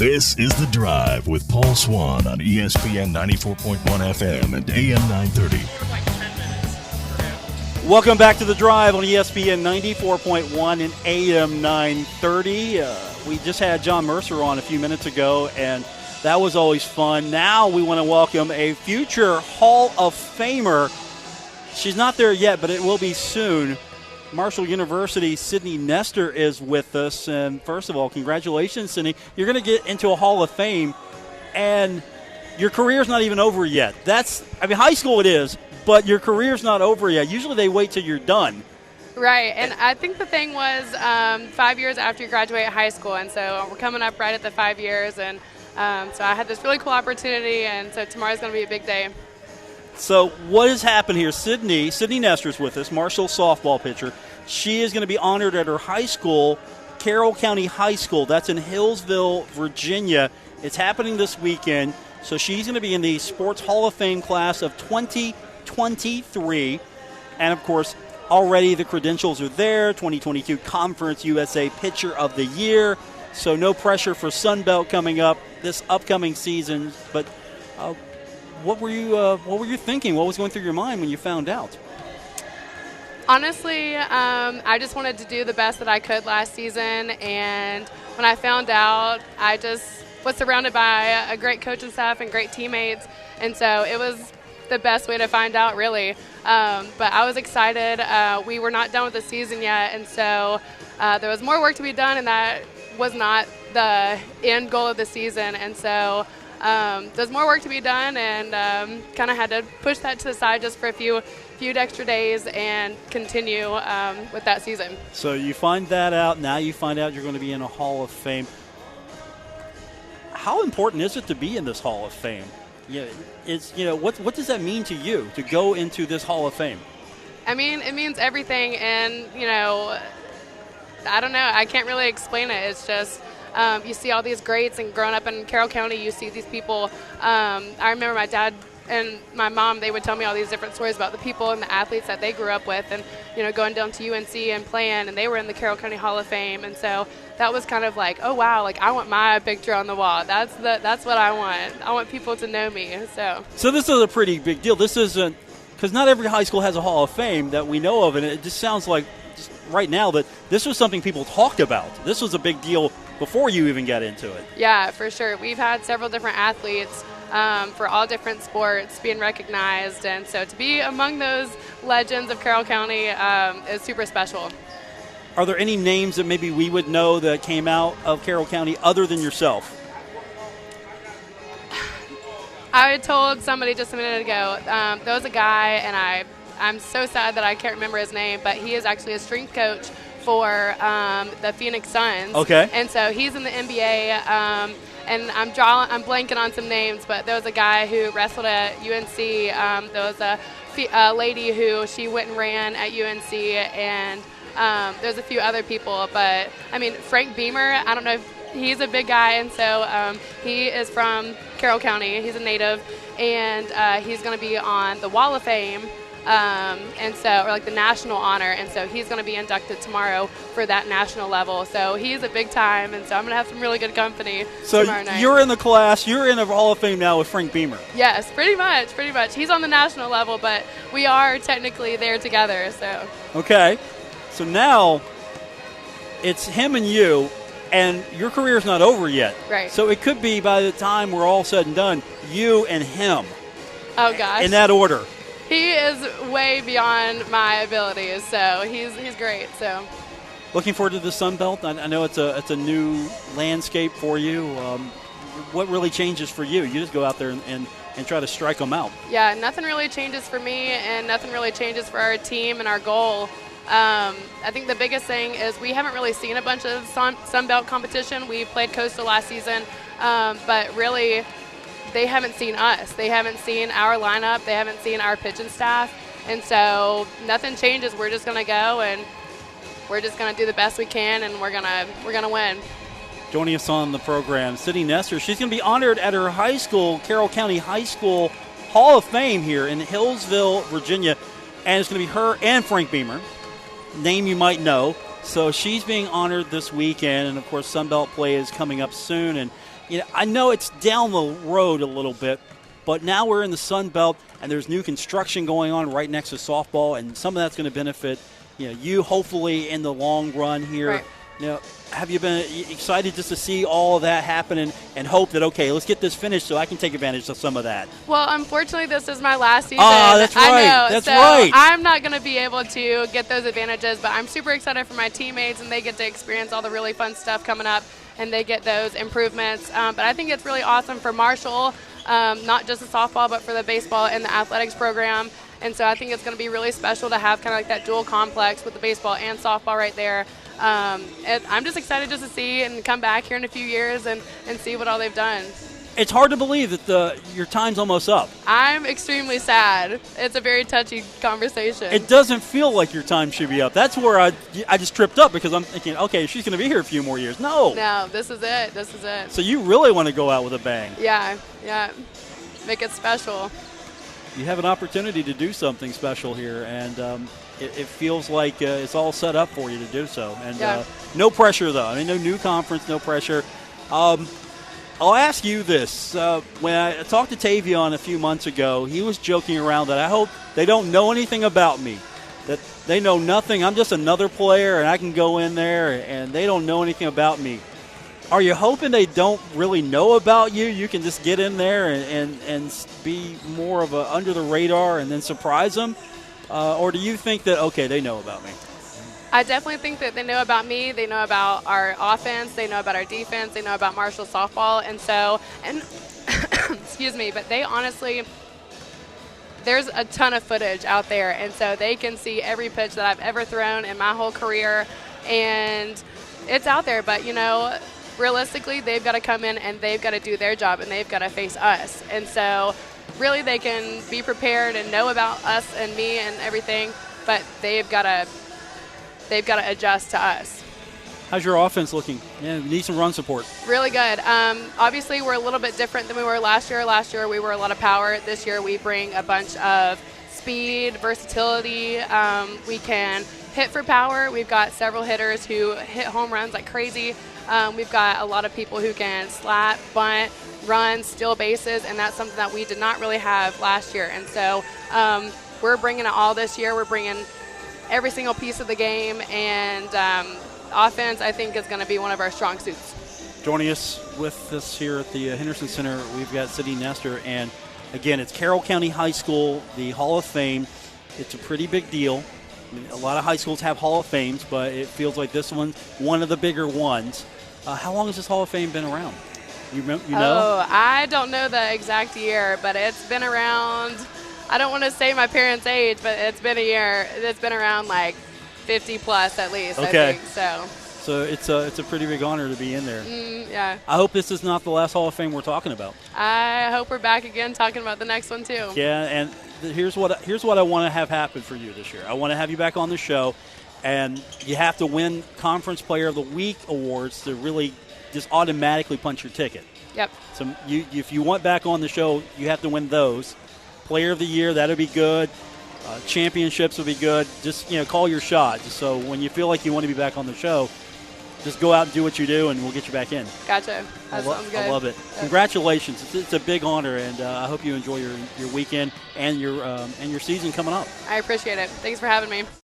This is The Drive with Paul Swann on ESPN 94.1 FM and AM 930. Welcome back to The Drive on ESPN 94.1 and AM 930. We just had John Mercer on a few minutes ago, and that was always fun. Now we want to welcome a future Hall of Famer. She's not there yet, but it will be soon. Marshall University, Sydney Nestor is with us. And first of all, congratulations, Sydney. You're going to get into a Hall of Fame, and your career's not even over yet. High school it is, but your career's not over yet. Usually they wait till you're done. Right, and I think the thing was 5 years after you graduate high school, and so we're coming up right at the 5 years, and so I had this really cool opportunity, and so tomorrow's going to be a big day. So what has happened here? Sydney Nestor's with us, Marshall softball pitcher. She is going to be honored at her high school, Carroll County High School. That's in Hillsville, Virginia. It's happening this weekend. So she's going to be in the Sports Hall of Fame class of 2023. And, of course, already the credentials are there. 2022 Conference USA Pitcher of the Year. So no pressure for Sun Belt coming up this upcoming season. But what were you thinking? What was going through your mind when you found out? Honestly, I just wanted to do the best that I could last season, and when I found out, I just was surrounded by a great coaching staff and great teammates, and so it was the best way to find out, really. But I was excited. We were not done with the season yet, and so there was more work to be done, and that was not the end goal of the season, and so there's more work to be done, and kind of had to push that to the side just for a few extra days and continue with that season. So you find that out. Now you find out you're going to be in a Hall of Fame. How important is it to be in this Hall of Fame? What does that mean to you to go into this Hall of Fame? I mean, it means everything, and I don't know. I can't really explain it. It's just you see all these greats, and growing up in Carroll County, you see these people. I remember my dad and my mom, they would tell me all these different stories about the people and the athletes that they grew up with, and going down to UNC and playing, and they were in the Carroll County Hall of Fame, and so that was kind of like, oh wow, like I want my picture on the wall. That's what I want. I want people to know me. So this is a pretty big deal. This isn't, because not every high school has a Hall of Fame that we know of, and it just sounds like just right now that this was something people talked about. This was a big deal before you even got into it. Yeah, for sure. We've had several different athletes for all different sports being recognized, and so to be among those legends of Carroll County is super special. Are there any names that maybe we would know that came out of Carroll County other than yourself? I told somebody just a minute ago, there was a guy, and I'm so sad that I can't remember his name, but he is actually a strength coach for the Phoenix Suns. Okay. And so he's in the NBA, and I'm blanking on some names, but there was a guy who wrestled at UNC. There was a lady who she went and ran at UNC, and there's a few other people. But, I mean, Frank Beamer, I don't know if he's a big guy, and so he is from Carroll County. He's a native, and he's going to be on the Wall of Fame. And so, or like the national honor, and so he's going to be inducted tomorrow for that national level. So he's a big time, and so I'm going to have some really good company tomorrow night. So you're in the class, you're in the Hall of Fame now with Frank Beamer. Yes, pretty much. He's on the national level, but we are technically there together. So. Okay, so now it's him and you, and your career's not over yet. Right. So it could be by the time we're all said and done, you and him. Oh gosh. In that order. He is way beyond my abilities, so he's great. So, looking forward to the Sun Belt. I know it's a new landscape for you. What really changes for you? You just go out there and try to strike them out. Yeah, nothing really changes for me, and nothing really changes for our team and our goal. I think the biggest thing is we haven't really seen a bunch of Sun Belt competition. We played Coastal last season, but really, they haven't seen us. They haven't seen our lineup. They haven't seen our pitching staff. And so nothing changes. We're just going to go, and we're just going to do the best we can, and we're gonna win. Joining us on the program, Sydney Nestor. She's going to be honored at her high school, Carroll County High School Hall of Fame here in Hillsville, Virginia. And it's going to be her and Frank Beamer, name you might know. So she's being honored this weekend. And, of course, Sun Belt play is coming up soon. And I know it's down the road a little bit, but now we're in the Sun Belt, and there's new construction going on right next to softball, and some of that's going to benefit you hopefully in the long run here. Right. Have you been excited just to see all of that happen and hope that, okay, let's get this finished so I can take advantage of some of that? Well, unfortunately, this is my last season. That's right. I know. That's so right. I'm not going to be able to get those advantages, but I'm super excited for my teammates, and they get to experience all the really fun stuff coming up, and they get those improvements. But I think it's really awesome for Marshall, not just the softball, but for the baseball and the athletics program. And so I think it's going to be really special to have kind of like that dual complex with the baseball and softball right there. I'm just excited just to see and come back here in a few years and see what all they've done. It's hard to believe that your time's almost up. I'm extremely sad. It's a very touchy conversation. It doesn't feel like your time should be up. That's where I just tripped up because I'm thinking, okay, she's going to be here a few more years. No, this is it. This is it. So you really want to go out with a bang. Yeah. Make it special. You have an opportunity to do something special here, and it feels like it's all set up for you to do so. And no pressure, though. I mean, no new conference, no pressure. I'll ask you this. When I talked to Tavion a few months ago, he was joking around that I hope they don't know anything about me, that they know nothing. I'm just another player, and I can go in there, and they don't know anything about me. Are you hoping they don't really know about you? You can just get in there and be more of a under the radar and then surprise them? Or do you think that, okay, they know about me? I definitely think that they know about me. They know about our offense. They know about our defense. They know about Marshall softball. And excuse me, but they honestly, there's a ton of footage out there. And so they can see every pitch that I've ever thrown in my whole career. And it's out there. But, realistically, they've got to come in and they've got to do their job and they've got to face us. And so really they can be prepared and know about us and me and everything, but they've got to adjust to us. How's your offense looking? Yeah, we need some run support. Really good. Obviously, we're a little bit different than we were last year. Last year, we were a lot of power. This year, we bring a bunch of speed, versatility. We can hit for power. We've got several hitters who hit home runs like crazy. We've got a lot of people who can slap, bunt, run, steal bases, and that's something that we did not really have last year. And so we're bringing it all this year. We're bringing every single piece of the game, and offense, I think, is going to be one of our strong suits. Joining us with us here at the Henderson Center, we've got Sydney Nestor, and again, it's Carroll County High School, the Hall of Fame. It's a pretty big deal. I mean, a lot of high schools have Hall of Fames, but it feels like this one's one of the bigger ones. How long has this Hall of Fame been around? You know? Oh, I don't know the exact year, but it's been around, I don't want to say my parents' age, but it's been a year. It's been around like 50 plus at least, okay. I think. So it's a pretty big honor to be in there. Yeah. I hope this is not the last Hall of Fame we're talking about. I hope we're back again talking about the next one too. Yeah, and here's what I want to have happen for you this year. I want to have you back on the show, and you have to win Conference Player of the Week awards to really just automatically punch your ticket. Yep. So if you want back on the show, you have to win those. Player of the Year, that'll be good. Championships will be good. Just call your shot. Just so when you feel like you want to be back on the show, just go out and do what you do, and we'll get you back in. Gotcha. That sounds good. I love it. Congratulations. It's a big honor, and I hope you enjoy your weekend and your season coming up. I appreciate it. Thanks for having me.